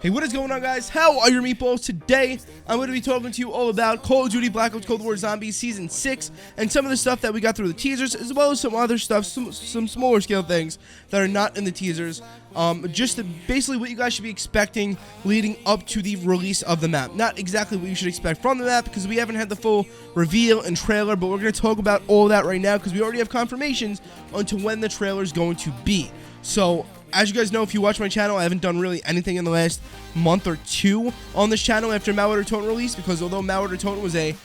Hey, what is going on, guys? How are your meatballs? Today, I'm going to be talking to you all about Call of Duty Black Ops Cold War Zombies Season 6 and some of the stuff that we got through the teasers, as well as some other stuff, some smaller scale things that are not in the teasers. Basically what you guys should be expecting leading up to the release of the map. Not exactly what you should expect from the map, because we haven't had the full reveal and trailer, but we're going to talk about all that right now, because we already have confirmations onto when the trailer is going to be. So, as you guys know, if you watch my channel, I haven't done really anything in the last month or two on this channel after TOTEN release, because although TOTEN was a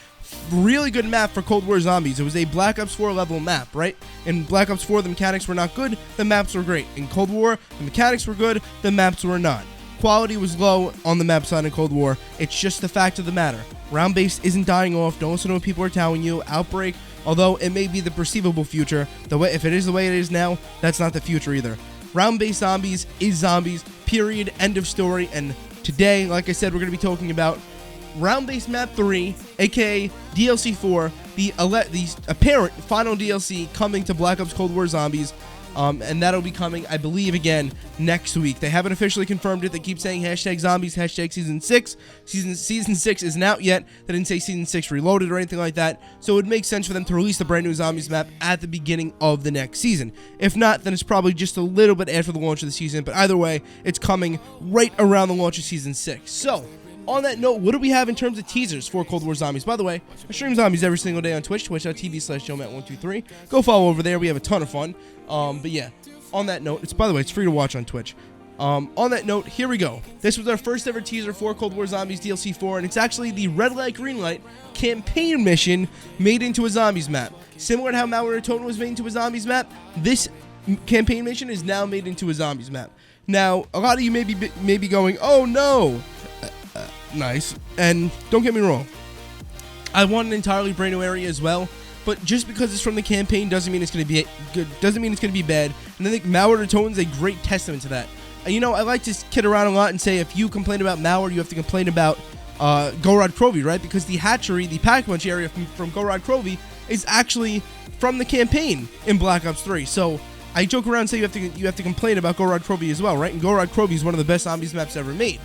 really good map for Cold War Zombies, it was a Black Ops 4 level map, right? In Black Ops 4, the mechanics were not good, the maps were great. In Cold War, the mechanics were good, the maps were not. Quality was low on the map side in Cold War. It's just the fact of the matter. Round-based isn't dying off. Don't listen to what people are telling you. Outbreak, although it may be the perceivable future, if it is the way it is now, that's not the future either. Round-based zombies is zombies, period, end of story. And today, like I said, we're going to be talking about round-based map 3, aka DLC 4, the apparent final DLC coming to Black Ops Cold War Zombies. And that'll be coming, I believe, again, next week. They haven't officially confirmed it. They keep saying hashtag zombies, hashtag season 6. Season 6 isn't out yet. They didn't say season 6 reloaded or anything like that. So it would make sense for them to release the brand new zombies map at the beginning of the next season. If not, then it's probably just a little bit after the launch of the season. But either way, it's coming right around the launch of season 6. So, on that note, what do we have in terms of teasers for Cold War Zombies? By the way, I stream zombies every single day on Twitch, twitch.tv/JoeMatt123. Go follow over there. We have a ton of fun. But yeah, on that note, by the way, it's free to watch on Twitch. On that note, here we go. This was our first ever teaser for Cold War Zombies DLC 4, and it's actually the red light, green light campaign mission made into a zombies map. Similar to how TOTEN was made into a zombies map, this campaign mission is now made into a zombies map. Now, a lot of you may be going, oh no! Nice. And don't get me wrong, I want an entirely brand new area as well, but just because it's from the campaign doesn't mean it's going to be good, doesn't mean it's going to be bad. And I think TOTEN's a great testament to that. And you know, I like to kid around a lot and say if you complain about Malware, you have to complain about Gorod Krovi, right? Because the hatchery, the pack punch area from Gorod Krovi is actually from the campaign in Black Ops 3. So I joke around and say you have to complain about Gorod Krovi as well, right? And Gorod Krovi is one of the best zombies maps ever made.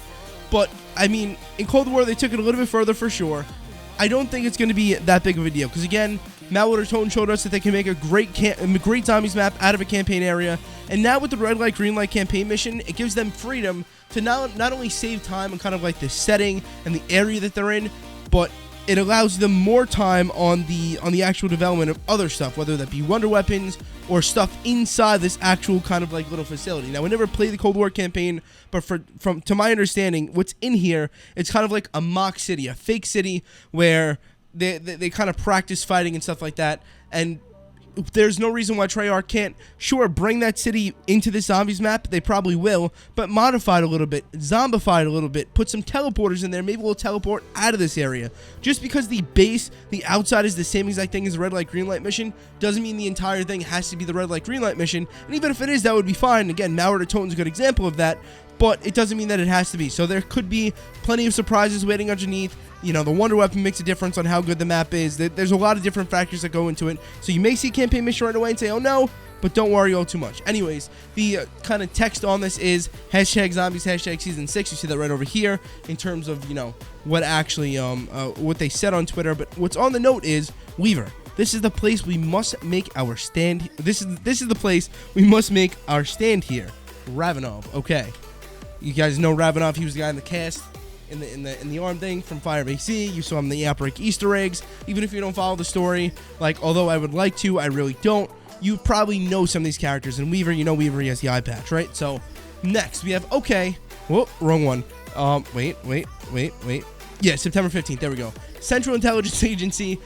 But, I mean, in Cold War, they took it a little bit further for sure. I don't think it's going to be that big of a deal. Because, again, TOTEN showed us that they can make a great zombies map out of a campaign area. And now with the red light, green light campaign mission, it gives them freedom to not only save time and kind of like the setting and the area that they're in, but it allows them more time on the actual development of other stuff, whether that be wonder weapons or stuff inside this actual kind of like little facility. Now, we never played the Cold War campaign, but to my understanding, what's in here, it's kind of like a mock city, a fake city where they kind of practice fighting and stuff like that. And there's no reason why Treyarch can't, sure, bring that city into the zombies map. They probably will, but modify it a little bit, zombified a little bit, put some teleporters in there. Maybe we'll teleport out of this area. Just because the base, the outside is the same exact thing as the red light, green light mission, doesn't mean the entire thing has to be the red light, green light mission. And even if it is, that would be fine. Again, TOTEN's a good example of that, but it doesn't mean that it has to be. So there could be plenty of surprises waiting underneath. You know, the wonder weapon makes a difference on how good the map is. There's a lot of different factors that go into it. So you may see campaign mission right away and say, oh no, but don't worry all too much. Anyways, the kind of text on this is hashtag zombies, hashtag season 6. You see that right over here in terms of, you know, what actually, what they said on Twitter. But what's on the note is, Weaver, this is the place we must make our stand. This is the place we must make our stand here. Ravenov, okay. You guys know Ravenov. He was the guy in the cast in the arm thing from Fire AC. You saw him in the Outbreak Easter eggs. Even if you don't follow the story, like, although I would like to, I really don't. You probably know some of these characters. And Weaver, you know Weaver, he has the eye patch, right? So next we have, okay, whoa, wrong one. Wait. Yeah, September 15th. There we go. Central Intelligence Agency,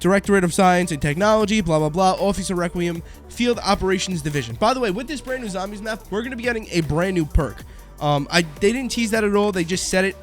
Directorate of Science and Technology, blah, blah, blah, Office of Requiem, Field Operations Division. By the way, with this brand new zombies map, we're going to be getting a brand new perk. They didn't tease that at all. They just said it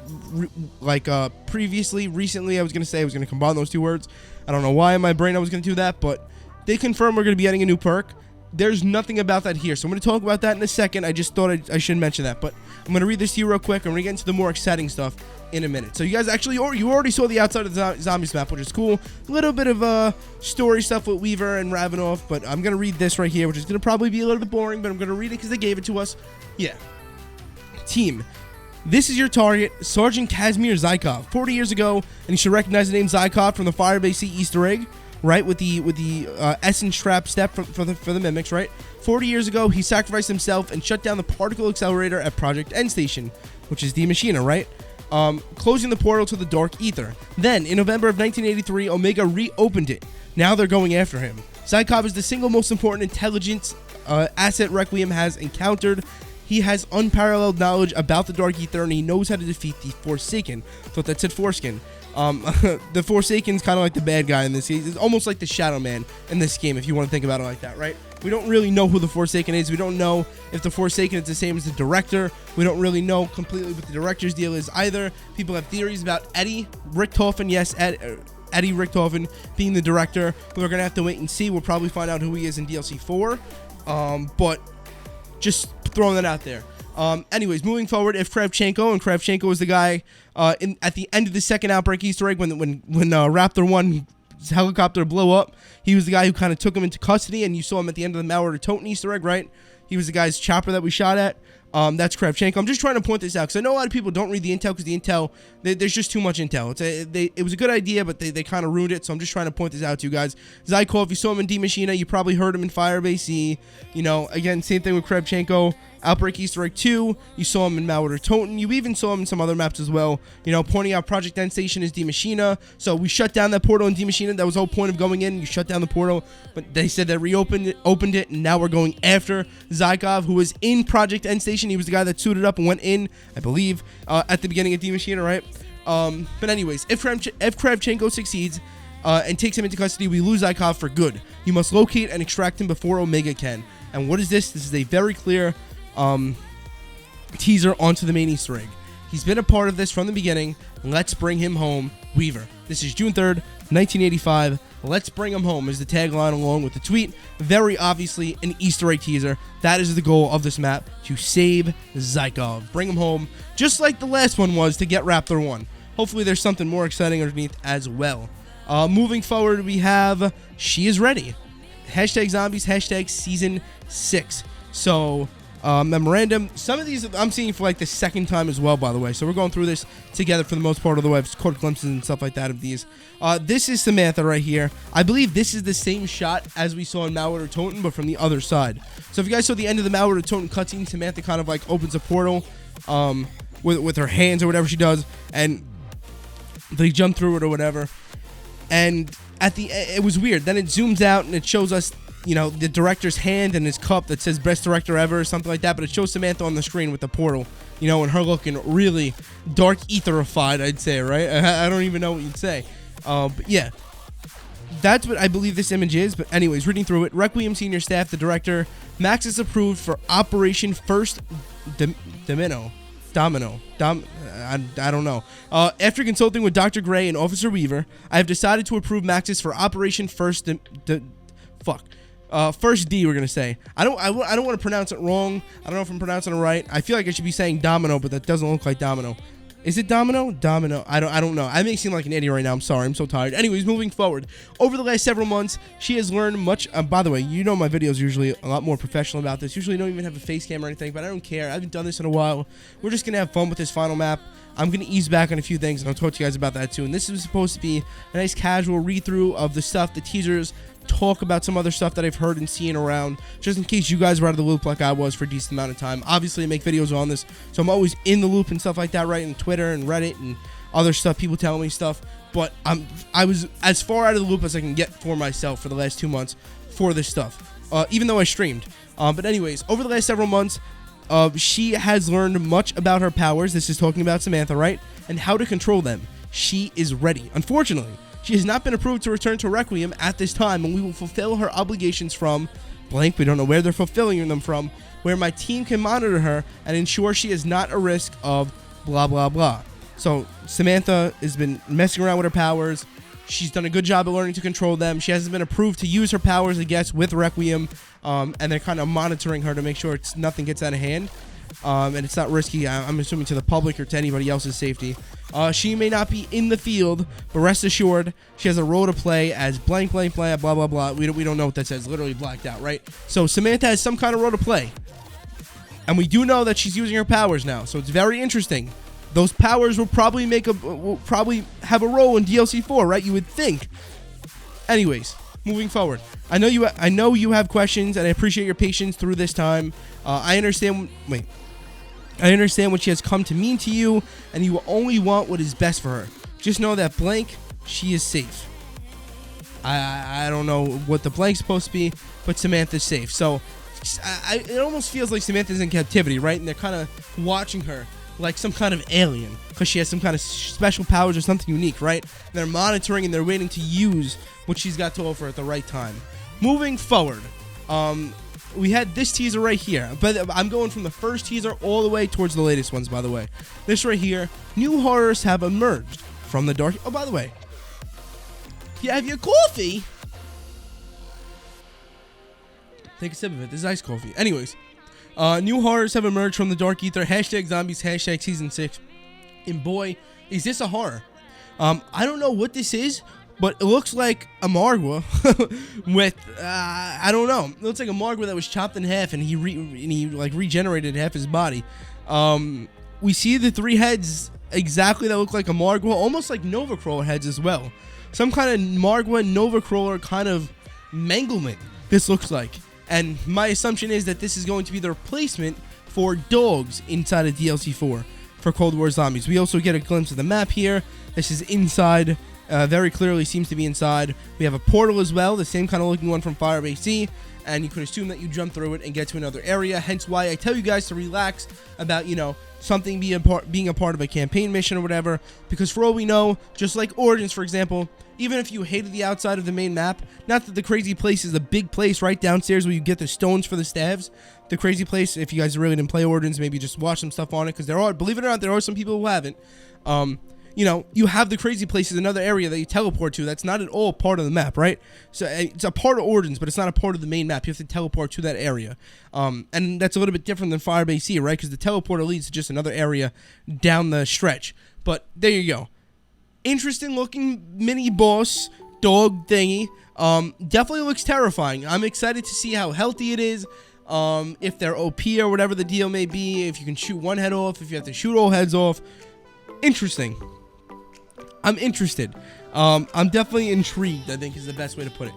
recently. I was going to combine those two words. I don't know why in my brain I was going to do that, but they confirmed we're going to be getting a new perk. There's nothing about that here, so I'm going to talk about that in a second. I just thought I should mention that, but I'm going to read this to you real quick. I'm going to get into the more exciting stuff in a minute. So you guys actually, you already saw the outside of the zombies map, which is cool. A little bit of story stuff with Weaver and Ravenov, but I'm going to read this right here, which is going to probably be a little bit boring, but I'm going to read it because they gave it to us. Yeah. Team. This is your target, Sergeant Kazimir ZYKOV. 40 years ago, and you should recognize the name ZYKOV from the Firebase Easter egg, right? With the essence trap step for the mimics, right? 40 years ago, he sacrificed himself and shut down the particle accelerator at Project End Station, which is the Machina, right? Closing the portal to the Dark Ether. Then, in November of 1983, Omega reopened it. Now they're going after him. ZYKOV is the single most important intelligence asset Requiem has encountered. He has unparalleled knowledge about the Dark Ether, and he knows how to defeat the Forsaken. Thought that said foreskin. The Forsaken's kind of like the bad guy in this game. It's almost like the Shadow Man in this game, if you want to think about it like that, right? We don't really know who the Forsaken is. We don't know if the Forsaken is the same as the director. We don't really know completely what the director's deal is either. People have theories about Eddie Richtofen. Yes, Eddie Richtofen being the director. We're going to have to wait and see. We'll probably find out who he is in DLC 4. But just throwing that out there. Anyways, moving forward, if Kravchenko is the guy at the end of the second Outbreak Easter egg when Raptor 1's helicopter blew up, he was the guy who kind of took him into custody, and you saw him at the end of the Malware to Toten Easter egg, right? He was the guy's chopper that we shot at. That's Kravchenko. I'm just trying to point this out because I know a lot of people don't read the intel because the intel, there's just too much intel. It was a good idea, but they kind of ruined it, so I'm just trying to point this out to you guys. ZYKOV, you saw him in D Machina, you probably heard him in Firebase E. You know, again, same thing with Kravchenko. Outbreak Easter egg 2, you saw him in Malware to Toten. You even saw him in some other maps as well. You know, pointing out Project End Station is D Machina. So we shut down that portal in D Machina. That was the whole point of going in. You shut down the portal, but they said they opened it, and now we're going after ZYKOV, who was in Project End Station. He was the guy that suited up and went in, I believe, at the beginning of D Machina, right? But anyways, if Kravchenko succeeds and takes him into custody, we lose ZYKOV for good. You must locate and extract him before Omega can. And what is this? This is a very clear teaser onto the main Easter egg. He's been a part of this from the beginning. Let's bring him home, Weaver. This is June 3rd, 1985. Let's bring him home is the tagline along with the tweet. Very obviously an Easter egg teaser. That is the goal of this map, to save ZYKOV. Bring him home, just like the last one was to get Raptor 1. Hopefully there's something more exciting underneath as well. Moving forward, we have She Is Ready. Hashtag zombies, hashtag season 6. So, memorandum. Some of these I'm seeing for like the second time as well, by the way. So we're going through this together for the most part of the way. I've caught glimpses and stuff like that of these. This is Samantha right here. I believe this is the same shot as we saw in Malware to Toten, but from the other side. So if you guys saw the end of the Malware to Toten cutscene, Samantha kind of like opens a portal with her hands or whatever she does, and they jump through it or whatever. And at the it was weird. Then it zooms out and it shows us, you know, the director's hand and his cup that says best director ever or something like that, but it shows Samantha on the screen with the portal, you know, and her looking really dark etherified, I'd say, right? I don't even know what you'd say. But yeah, that's what I believe this image is. But anyways, reading through it, Requiem senior staff, the director, Max is approved for Operation First Domino. I don't know. After consulting with Dr. Gray and Officer Weaver, I have decided to approve Maxis for Operation First First D, we're gonna say. I don't want to pronounce it wrong. I don't know if I'm pronouncing it right. I feel like I should be saying Domino, but that doesn't look like Domino. Is it Domino? Domino. I don't know. I may seem like an idiot right now. I'm sorry. I'm so tired. Anyways, moving forward. Over the last several months, she has learned much. By the way, you know my videos are usually a lot more professional about this. Usually don't even have a face cam or anything, but I don't care. I haven't done this in a while. We're just going to have fun with this final map. I'm going to ease back on a few things, and I'll talk to you guys about that too. And this is supposed to be a nice casual read-through of the stuff, the teasers, talk about some other stuff that I've heard and seen around, just in case you guys were out of the loop like I was for a decent amount of time. Obviously, I make videos on this, so I'm always in the loop and stuff like that, right? And Twitter and Reddit and other stuff, people telling me stuff. But I was as far out of the loop as I can get for myself for the last 2 months for this stuff, even though I streamed. But anyways, over the last several months, she has learned much about her powers. This is talking about Samantha, right? And how to control them. She is ready. Unfortunately, she has not been approved to return to Requiem at this time, and we will fulfill her obligations from blank. We don't know where they're fulfilling them from, where my team can monitor her and ensure she is not a risk of blah, blah, blah. So Samantha has been messing around with her powers. She's done a good job of learning to control them. She hasn't been approved to use her powers, I guess, with Requiem, and they're kind of monitoring her to make sure nothing gets out of hand. And it's not risky, I'm assuming, to the public or to anybody else's safety. She may not be in the field, but rest assured, she has a role to play as blank, blank, blank, blah, blah, blah. We don't know what that says. Literally blacked out, right? So Samantha has some kind of role to play. And we do know that she's using her powers now, so it's very interesting. Those powers will probably have a role in DLC 4, right? You would think. Anyways, moving forward. I know you have questions, and I appreciate your patience through this time. I understand what she has come to mean to you, and you will only want what is best for her. Just know that blank, she is safe. I don't know what the blank's supposed to be, but Samantha's safe. So it almost feels like Samantha's in captivity, right? And they're kind of watching her like some kind of alien because she has some kind of special powers or something unique, right? And they're monitoring and they're waiting to use what she's got to offer at the right time. Moving forward, we had this teaser right here, but I'm going from the first teaser all the way towards the latest ones, by the way. This right here, new horrors have emerged from the dark. Oh, by the way, if you have your coffee, take a sip of it. This is iced coffee. Anyways, new horrors have emerged from the dark ether. Hashtag zombies, hashtag season 6. And boy, is this a horror. I don't know what this is, but it looks like a MARGWA with, I don't know. It looks like a MARGWA that was chopped in half and he regenerated half his body. We see the 3 heads exactly that look like a MARGWA, almost like Nova Crawler heads as well. Some kind of MARGWA Nova Crawler kind of manglement this looks like. And my assumption is that this is going to be the replacement for dogs inside of DLC 4 for Cold War Zombies. We also get a glimpse of the map here. This is inside. Very clearly seems to be inside. We have a portal as well, the same kind of looking one from Firebase C, and you could assume that you jump through it and get to another area, hence why I tell you guys to relax about, something being a part of a campaign mission or whatever, because for all we know, just like Origins, for example, even if you hated the outside of the main map, not that the crazy place is the big place right downstairs where you get the stones for the staves, the crazy place, if you guys really didn't play Origins, maybe just watch some stuff on it, because believe it or not, there are some people who haven't. You have the crazy places, another area that you teleport to that's not at all part of the map, right? So it's a part of Origins, but it's not a part of the main map. You have to teleport to that area. And that's a little bit different than Firebase C, right? Because the teleporter leads to just another area down the stretch. But there you go. Interesting looking mini boss dog thingy. Definitely looks terrifying. I'm excited to see how healthy it is. If they're OP or whatever the deal may be. If you can shoot one head off. If you have to shoot all heads off. Interesting. I'm interested. I'm definitely intrigued, I think is the best way to put it.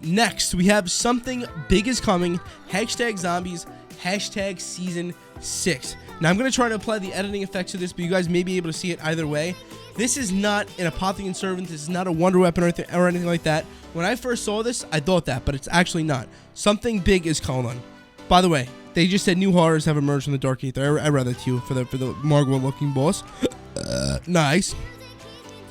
Next, we have something big is coming. Hashtag zombies. Hashtag season 6. Now, I'm going to try to apply the editing effects to this, but you guys may be able to see it either way. This is not an Apothecarian Servant. This is not a Wonder Weapon or anything like that. When I first saw this, I thought that, but it's actually not. Something big is calling on. By the way, they just said new horrors have emerged from the dark ether. I read that to you for the MARGWA looking boss. Nice.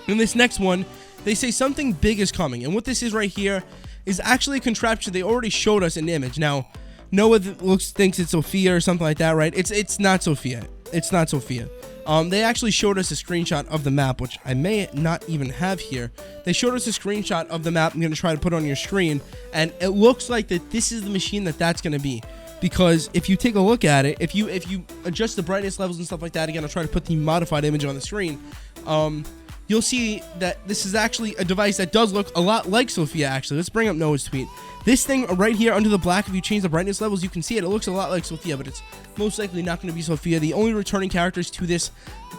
In this next one, they say something big is coming. And what this is right here is actually a contraption they already showed us in the image. Now, Noah thinks it's Sofia or something like that, right? It's not Sofia. It's not Sofia. They actually showed us a screenshot of the map, which I may not even have here. They showed us a screenshot of the map. I'm going to try to put it on your screen. And it looks like that this is the machine that's going to be. Because if you take a look at it, if you adjust the brightness levels and stuff like that, again, I'll try to put the modified image on the screen. You'll see that this is actually a device that does look a lot like Sofia, actually. Let's bring up Noah's tweet. This thing right here under the black, if you change the brightness levels, you can see it. It looks a lot like Sofia, but it's most likely not going to be Sofia. The only returning characters to this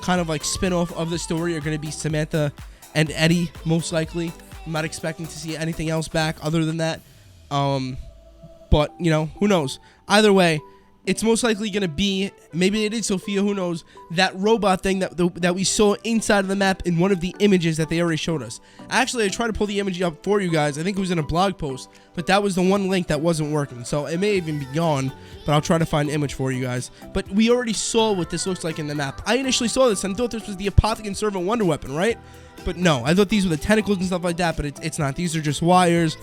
kind of like spin-off of the story are going to be Samantha and Eddie, most likely. I'm not expecting to see anything else back other than that. But, who knows? Either way, it's most likely going to be, maybe it is Sofia, who knows, that robot thing that we saw inside of the map in one of the images that they already showed us. Actually, I tried to pull the image up for you guys. I think it was in a blog post, but that was the one link that wasn't working. So it may even be gone, but I'll try to find an image for you guys. But we already saw what this looks like in the map. I initially saw this and thought this was the Apothecarian Servant Wonder Weapon, right? But no, I thought these were the tentacles and stuff like that, but it's not. These are just wires,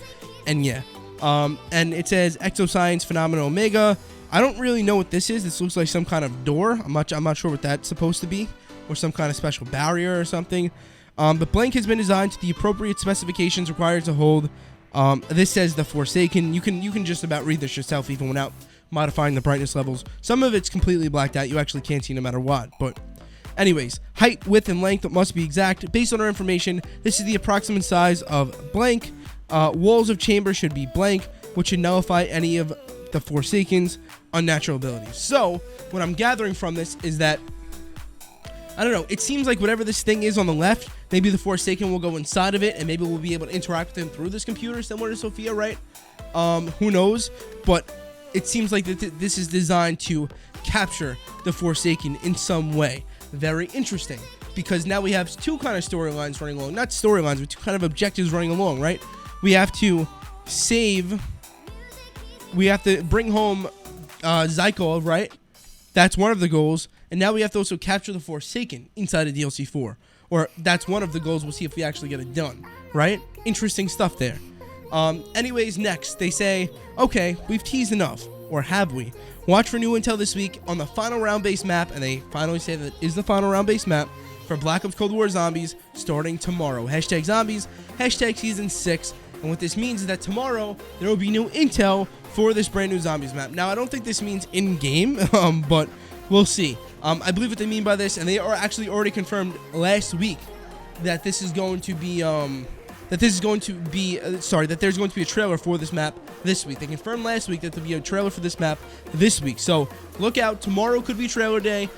and yeah. And it says Exoscience Phenomena Omega. I don't really know what this is. This looks like some kind of door. I'm not sure what that's supposed to be, or some kind of special barrier or something. The blank has been designed to the appropriate specifications required to hold. This says the Forsaken. You can just about read this yourself, even without modifying the brightness levels. Some of it's completely blacked out. You actually can't see no matter what. But anyways, height, width, and length must be exact. Based on our information, this is the approximate size of blank. Walls of chamber should be blank, which should nullify any of the Forsaken's unnatural abilities. So what I'm gathering from this is that, I don't know, it seems like whatever this thing is on the left, maybe the Forsaken will go inside of it, and maybe we'll be able to interact with him through this computer, similar to Sofia, right? Who knows? But it seems like that this is designed to capture the Forsaken in some way. Very interesting, because now we have two kind of storylines running along. Not storylines, but two kind of objectives running along, right? We have to save... We have to bring home ZYKOV, right? That's one of the goals. And now we have to also capture the Forsaken inside of DLC 4. Or that's one of the goals. We'll see if we actually get it done, right? Interesting stuff there. Anyways, next, they say, okay, we've teased enough. Or have we? Watch for new intel this week on the final round-based map. And they finally say that it is the final round-based map for Black Ops Cold War Zombies starting tomorrow. Hashtag zombies, hashtag season 6. And what this means is that tomorrow there will be new intel for this brand new zombies map. Now, I don't think this means in-game, but we'll see. I believe what they mean by this, and they are actually already confirmed last week that this is going to be, that there's going to be a trailer for this map this week. They confirmed last week that there'll be a trailer for this map this week. So look out. Tomorrow could be trailer day.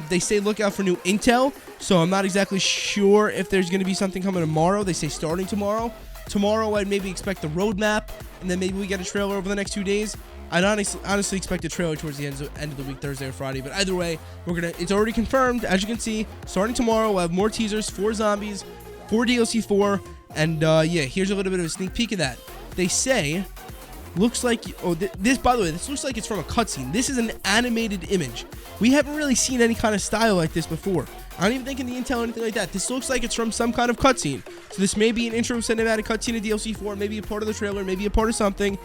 They say look out for new intel. So I'm not exactly sure if there's going to be something coming tomorrow. They say starting tomorrow. Tomorrow, I'd maybe expect the roadmap, and then maybe we get a trailer over the next 2 days. I'd honestly expect a trailer towards the end of the week, Thursday or Friday. But either way, it's already confirmed. As you can see, starting tomorrow, we'll have more teasers for zombies, for DLC 4, and yeah, here's a little bit of a sneak peek of that. They say, looks like, this, by the way, this looks like it's from a cutscene. This is an animated image. We haven't really seen any kind of style like this before. I don't even think in the intel or anything like that. This looks like it's from some kind of cutscene. So this may be an intro cinematic cutscene of DLC 4, maybe a part of the trailer, maybe a part of something,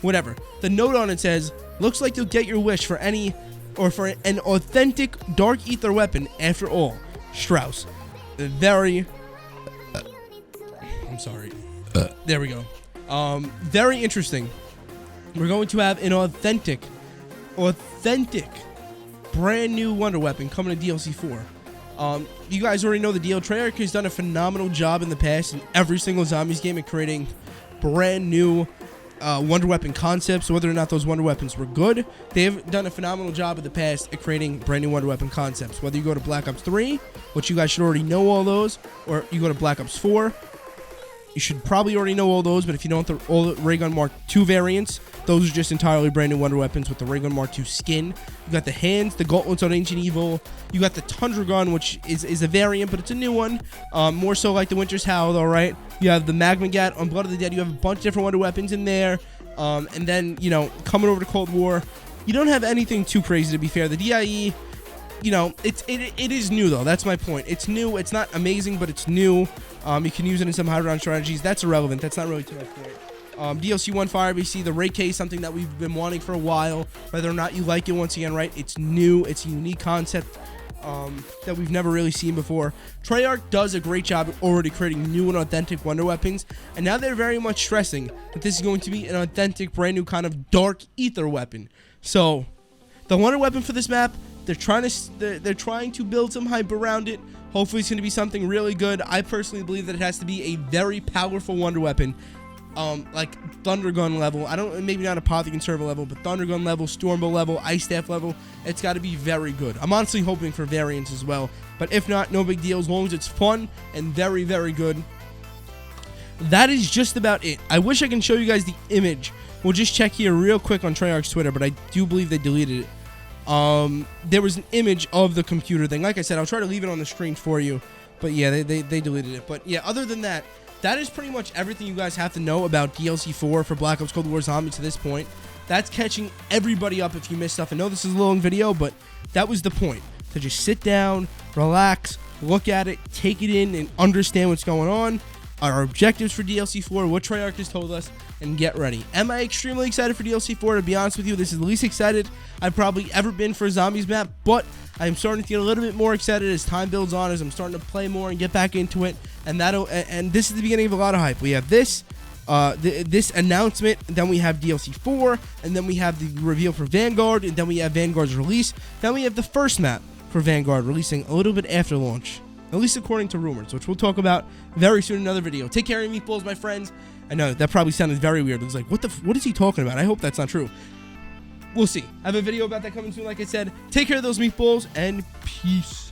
whatever. The note on it says, looks like you'll get your wish for an authentic dark ether weapon after all. Strauss. Very... I'm sorry. There we go. Very interesting. We're going to have an authentic, brand new wonder weapon coming to DLC 4. You guys already know the deal. Treyarch has done a phenomenal job in the past in every single zombies game at creating brand new wonder weapon concepts. Whether or not those wonder weapons were good, they've done a phenomenal job in the past at creating brand new wonder weapon concepts. Whether you go to Black Ops 3, which you guys should already know all those, or you go to Black Ops 4, you should probably already know all those. But if you don't, all the Ray Gun Mark II variants, those are just entirely brand new wonder weapons with the Ray Gun Mark II skin. You got the hands, the gauntlets on Ancient Evil. You got the Tundra Gun, which is a variant, but it's a new one. More so like the Winter's Howl, all right? You have the Magma Gat on Blood of the Dead. You have a bunch of different wonder weapons in there. And then, you know, coming over to Cold War, you don't have anything too crazy, to be fair. The DIE, you know, it is new, though. That's my point. It's new. It's not amazing, but it's new. You can use it in some high-round strategies. That's irrelevant. That's not really to my point. DLC 1 Fire BC, the Ray case, something that we've been wanting for a while. Whether or not you like it, once again, right? It's new. It's a unique concept that we've never really seen before. Treyarch does a great job at already creating new and authentic wonder weapons, and now they're very much stressing that this is going to be an authentic, brand new kind of dark ether weapon. So, the wonder weapon for this map, they're trying to build some hype around it. Hopefully, it's going to be something really good. I personally believe that it has to be a very powerful wonder weapon. Like Thunder Gun level. Maybe not Apothecon server level, but Thunder Gun level, Stormbow level, Ice Staff level. It's got to be very good. I'm honestly hoping for variants as well, but if not, no big deal, as long as it's fun and very, very good. That is just about it. I wish I can show you guys the image. We'll just check here real quick on Treyarch's Twitter, but I do believe they deleted it. There was an image of the computer thing. Like I said, I'll try to leave it on the screen for you, but yeah, they deleted it. But yeah, other than that, that is pretty much everything you guys have to know about DLC 4 for Black Ops Cold War Zombies to this point. That's catching everybody up if you missed stuff. I know this is a long video, but that was the point. To just sit down, relax, look at it, take it in, and understand what's going on, our objectives for DLC 4, what Treyarch has told us, and get ready. Am I extremely excited for DLC 4? To be honest with you, this is the least excited I've probably ever been for a Zombies map, but I'm starting to get a little bit more excited as time builds on, as I'm starting to play more and get back into it, and this is the beginning of a lot of hype. We have this announcement, and then we have DLC 4, and then we have the reveal for Vanguard, and then we have Vanguard's release, then we have the first map for Vanguard releasing a little bit after launch, at least according to rumors, which we'll talk about very soon in another video. Take care of your meatballs, my friends. I know that probably sounded very weird. It was like, what is he talking about? I hope that's not true. we'll see. I have a video about that coming soon, like I said. Take care of those meatballs, and peace.